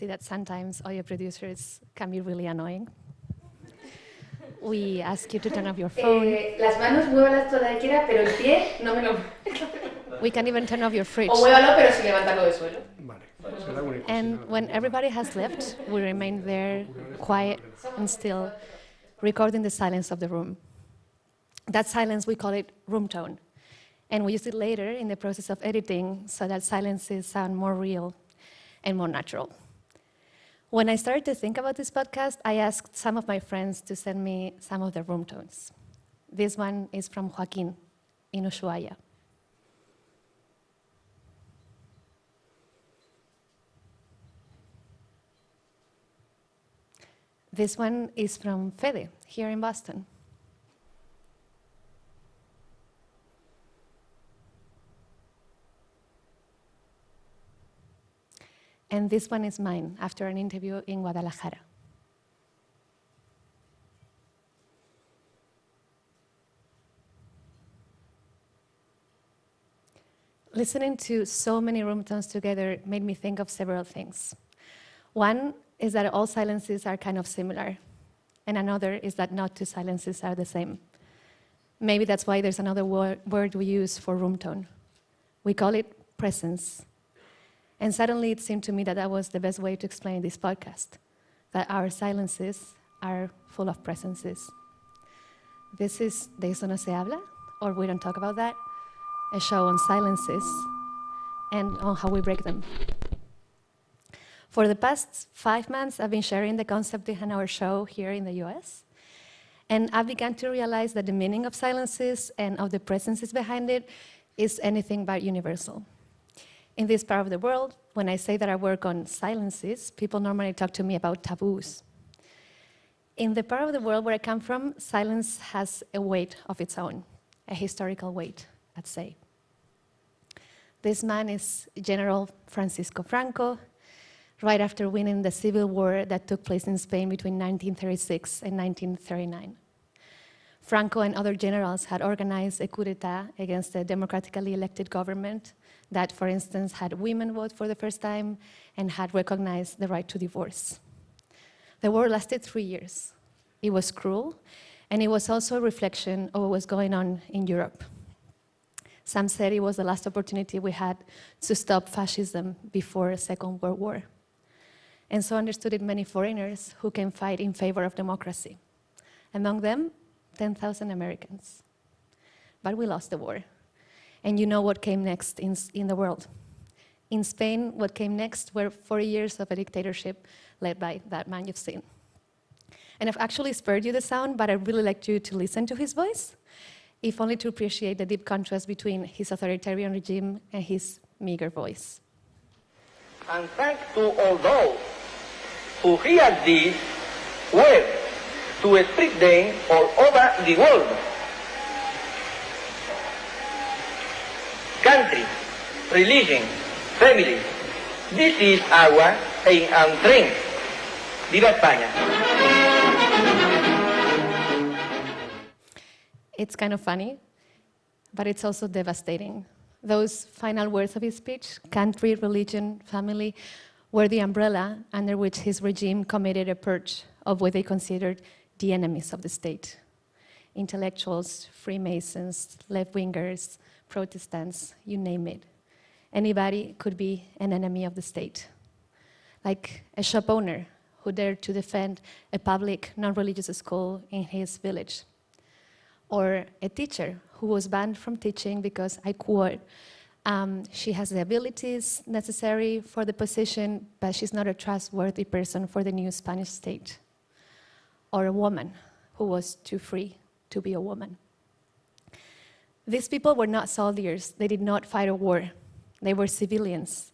see that sometimes audio producers can be really annoying. We ask you to turn off your phone. Las manos muévalas todas quiera, pero el pie no me lo... We can even turn off your fridge. O muévalo, pero sin levantarlo del suelo. Vale. And when everybody has left, we remain there, quiet and still, recording the silence of the room. That silence, we call it room tone. And we use it later in the process of editing so that silences sound more real and more natural. When I started to think about this podcast, I asked some of my friends to send me some of their room tones. This one is from Joaquin in Ushuaia. This one is from Fede, here in Boston. And this one is mine, after an interview in Guadalajara. Listening to so many room tones together made me think of several things. One is that all silences are kind of similar, and another is that not two silences are the same. Maybe that's why there's another word we use for room tone. We call it presence. And suddenly it seemed to me that that was the best way to explain this podcast, that our silences are full of presences. This is De Eso No Se Habla, or We Don't Talk About That, a show on silences and on how we break them. For the past 5 months, I've been sharing the concept behind our show here in the US. And I've begun to realize that the meaning of silences and of the presences behind it is anything but universal. In this part of the world, when I say that I work on silences, people normally talk to me about taboos. In the part of the world where I come from, silence has a weight of its own, a historical weight, I'd say. This man is General Francisco Franco, right after winning the civil war that took place in Spain between 1936 and 1939. Franco and other generals had organized a coup d'etat against a democratically elected government that, for instance, had women vote for the first time and had recognized the right to divorce. The war lasted 3 years. It was cruel, and it was also a reflection of what was going on in Europe. Some said it was the last opportunity we had to stop fascism before a Second World War. And so understood it many foreigners who can fight in favor of democracy. Among them, 10,000 Americans. But we lost the war. And you know what came next in the world. In Spain, what came next were 40 years of a dictatorship led by that man you've seen. And I've actually spared you the sound, but I'd really like you to listen to his voice, if only to appreciate the deep contrast between his authoritarian regime and his meager voice. And thanks to all those who hear this word to spread them all over the world. Country, religion, family, this is our aim and dream. ¡Viva España! It's kind of funny, but it's also devastating. Those final words of his speech, country, religion, family, were the umbrella under which his regime committed a purge of what they considered the enemies of the state. Intellectuals, Freemasons, left-wingers, Protestants, you name it. Anybody could be an enemy of the state. Like a shop owner who dared to defend a public, non-religious school in his village. Or a teacher who was banned from teaching because, I quote, she has the abilities necessary for the position, but she's not a trustworthy person for the new Spanish state. Or a woman who was too free to be a woman. These people were not soldiers. They did not fight a war. They were civilians.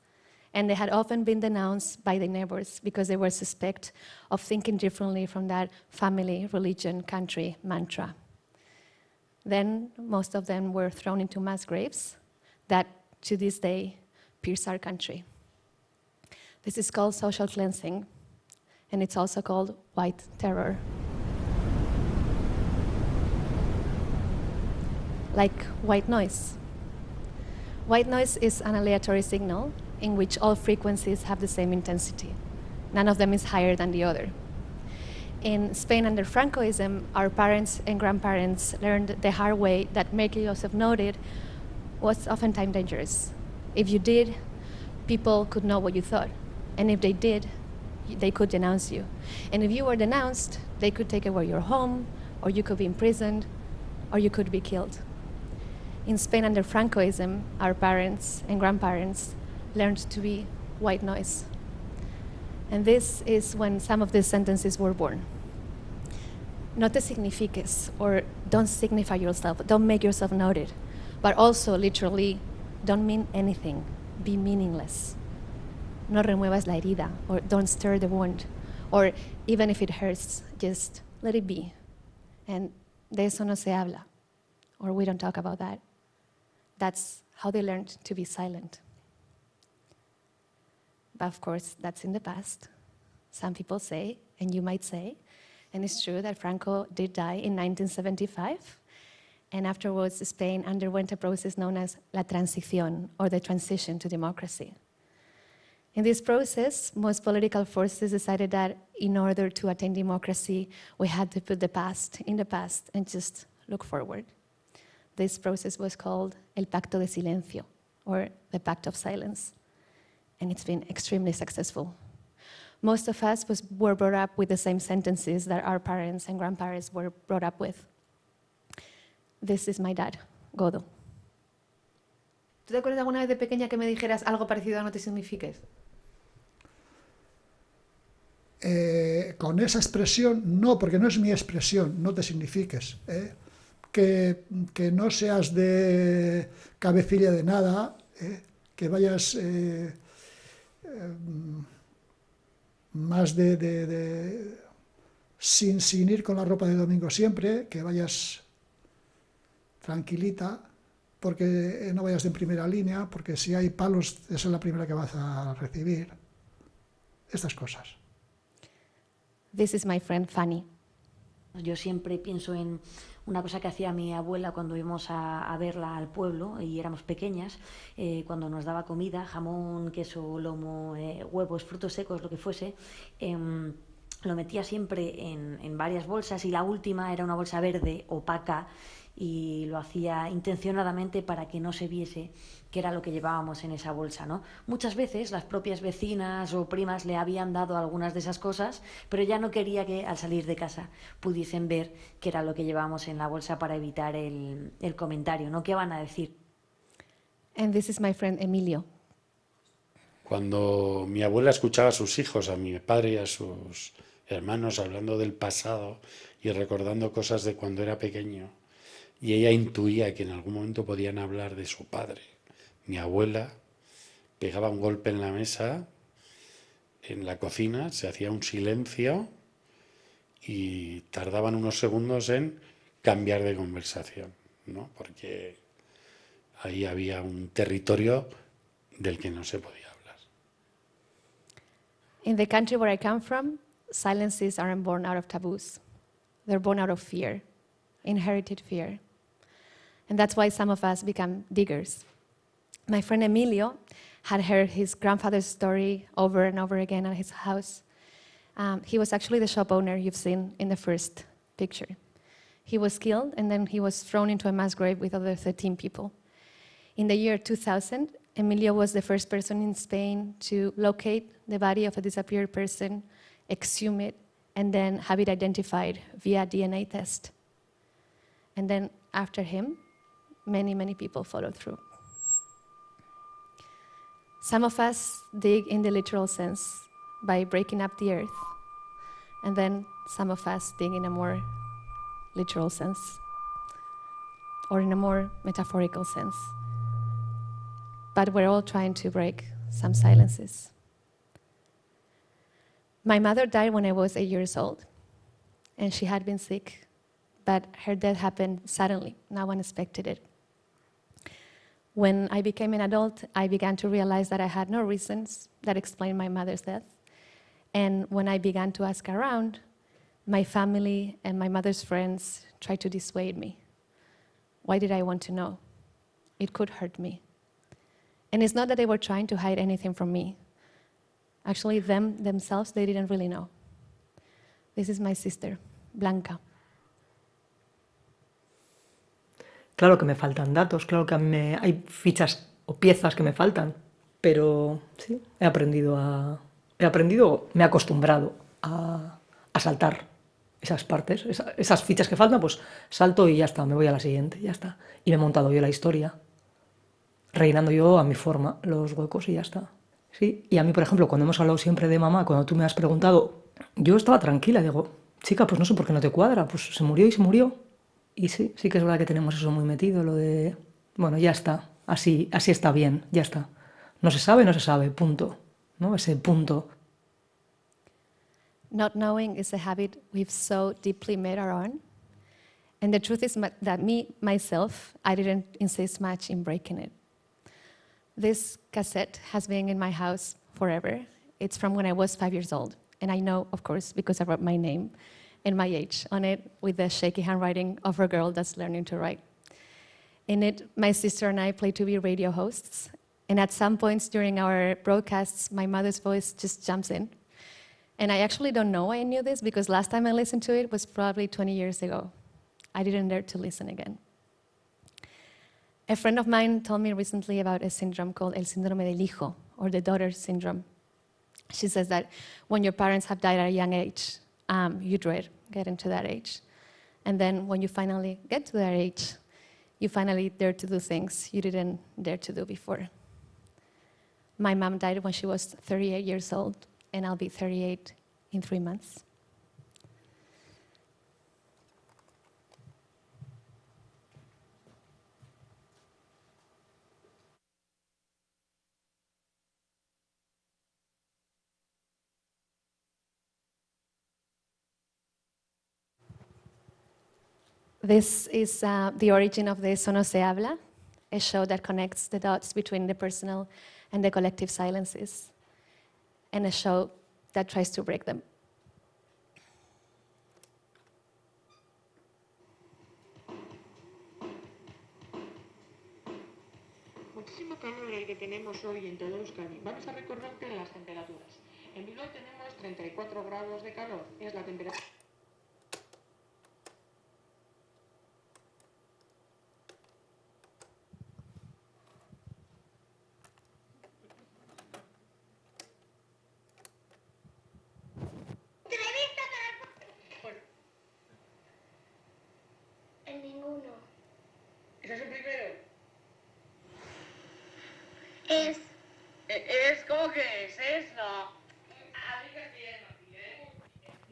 And they had often been denounced by their neighbors because they were suspect of thinking differently from that family, religion, country mantra. Then most of them were thrown into mass graves that, to this day, pierce our country. This is called social cleansing, and it's also called white terror. Like white noise. White noise is an aleatory signal in which all frequencies have the same intensity. None of them is higher than the other. In Spain under Francoism, our parents and grandparents learned the hard way that making yourself noted was oftentimes dangerous. If you did, people could know what you thought. And if they did, they could denounce you. And if you were denounced, they could take away your home, or you could be imprisoned, or you could be killed. In Spain under Francoism, our parents and grandparents learned to be white noise. And this is when some of these sentences were born. No te signifiques, or don't signify yourself, don't make yourself noted, but also literally, don't mean anything, be meaningless. No remuevas la herida, or don't stir the wound, or even if it hurts, just let it be. And de eso no se habla, or we don't talk about that. That's how they learned to be silent. But of course, that's in the past. Some people say, and you might say, and it's true that Franco did die in 1975, and afterwards Spain underwent a process known as la transición, or the transition to democracy. In this process, most political forces decided that in order to attain democracy, we had to put the past in the past and just look forward. This process was called el pacto de silencio, or the pact of silence. And it's been extremely successful. Most of us were brought up with the same sentences that our parents and grandparents were brought up with. This is my dad, Godo. ¿Tú te acuerdas alguna vez de pequeña que me dijeras algo parecido a no te signifiques? Con esa expresión, no, porque no es mi expresión, no te signifiques. Que no seas de cabecilla de nada, que vayas más sin ir con la ropa de domingo siempre, que vayas tranquilita, porque no vayas en primera línea, porque si hay palos, esa es la primera que vas a recibir. Estas cosas. This is my friend Fanny. Yo siempre pienso en una cosa que hacía mi abuela cuando íbamos a verla al pueblo y éramos pequeñas, cuando nos daba comida, jamón, queso, lomo, huevos, frutos secos, lo que fuese, lo metía siempre en varias bolsas y la última era una bolsa verde, opaca, y lo hacía intencionadamente para que no se viese qué era lo que llevábamos en esa bolsa, ¿no? Muchas veces las propias vecinas o primas le habían dado algunas de esas cosas, pero ella no quería que al salir de casa pudiesen ver qué era lo que llevábamos en la bolsa para evitar el comentario, ¿no? ¿Qué van a decir? And this is my friend Emilio. Cuando mi abuela escuchaba a sus hijos, a mi padre y a sus hermanos hablando del pasado y recordando cosas de cuando era pequeño, y ella intuía que en algún momento podían hablar de su padre, mi abuela pegaba un golpe en la mesa, en la cocina, se hacía un silencio y tardaban unos segundos en cambiar de conversación, ¿no? Porque ahí había un territorio del que no se podía hablar. In the country where I come from, silences aren't born out of taboos. They're born out of fear, inherited fear. And that's why some of us become diggers. My friend Emilio had heard his grandfather's story over and over again at his house. He was actually the shop owner you've seen in the first picture. He was killed and then he was thrown into a mass grave with other 13 people. In the year 2000, Emilio was the first person in Spain to locate the body of a disappeared person, exhume it, and then have it identified via DNA test. And then after him, many, many people followed through. Some of us dig in the literal sense by breaking up the earth, and then some of us dig in a more literal sense, or in a more metaphorical sense. But we're all trying to break some silences. My mother died when I was 8 years old, and she had been sick, but her death happened suddenly. No one expected it. When I became an adult, I began to realize that I had no reasons that explained my mother's death. And when I began to ask around, my family and my mother's friends tried to dissuade me. Why did I want to know? It could hurt me. And it's not that they were trying to hide anything from me. Actually, them themselves, they didn't really know. This is my sister, Blanca. Claro que me faltan datos, claro que a mí hay fichas o piezas que me faltan, pero sí, me he acostumbrado a saltar esas partes, esas fichas que faltan, pues salto y ya está, me voy a la siguiente, ya está. Y me he montado yo la historia, rellenando yo a mi forma los huecos y ya está. Sí, y a mí, por ejemplo, cuando hemos hablado siempre de mamá, cuando tú me has preguntado, yo estaba tranquila, digo, chica, pues no sé por qué no te cuadra, pues se murió y se murió. Y sí, sí que es verdad que tenemos eso muy metido, lo de, bueno, ya está, así está bien, ya está. No se sabe, punto, ¿no? Ese punto. Not knowing is a habit we've so deeply made our own. And the truth is that myself, I didn't insist much in breaking it. This cassette has been in my house forever. It's from when I was 5 years old. And I know, of course, because I wrote my name and my age on it with the shaky handwriting of a girl that's learning to write. In it, my sister and I play to be radio hosts. And at some points during our broadcasts, my mother's voice just jumps in. And I actually don't know why I knew this, because last time I listened to it was probably 20 years ago. I didn't dare to listen again. A friend of mine told me recently about a syndrome called el síndrome del hijo, or the daughter syndrome. She says that when your parents have died at a young age, you dread getting to that age. And then when you finally get to that age, you finally dare to do things you didn't dare to do before. My mom died when she was 38 years old, and I'll be 38 in 3 months. This is the origin of the Eso no se habla, a show that connects the dots between the personal and the collective silences, and a show that tries to break them. Muchísimo calor el que tenemos hoy en todo Euskadi. Vamos a recordarte las temperaturas. En Bilbao tenemos 34 grados de calor. Es la temperatura. En ninguno. ¿Ese es el primero? Es. ¿Es cómo que es? ¿Es? No. Aplicas bien, aquí, ¿eh?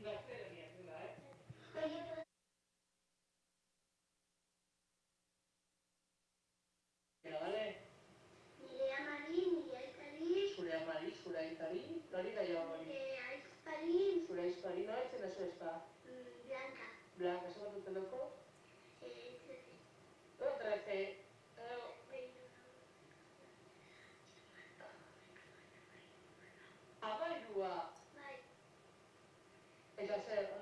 No, pero bien, ¿eh? ¿Vale? Mireia Marín, Mireia Karim. Surea Marí, Surea Karim. Lorita lleva Marí. Ais Karim. Surea Karim, no, ese no es está. Blanca. Blanca, ¿se va tu teléfono? 13. Amairua. Bai. Eta zer,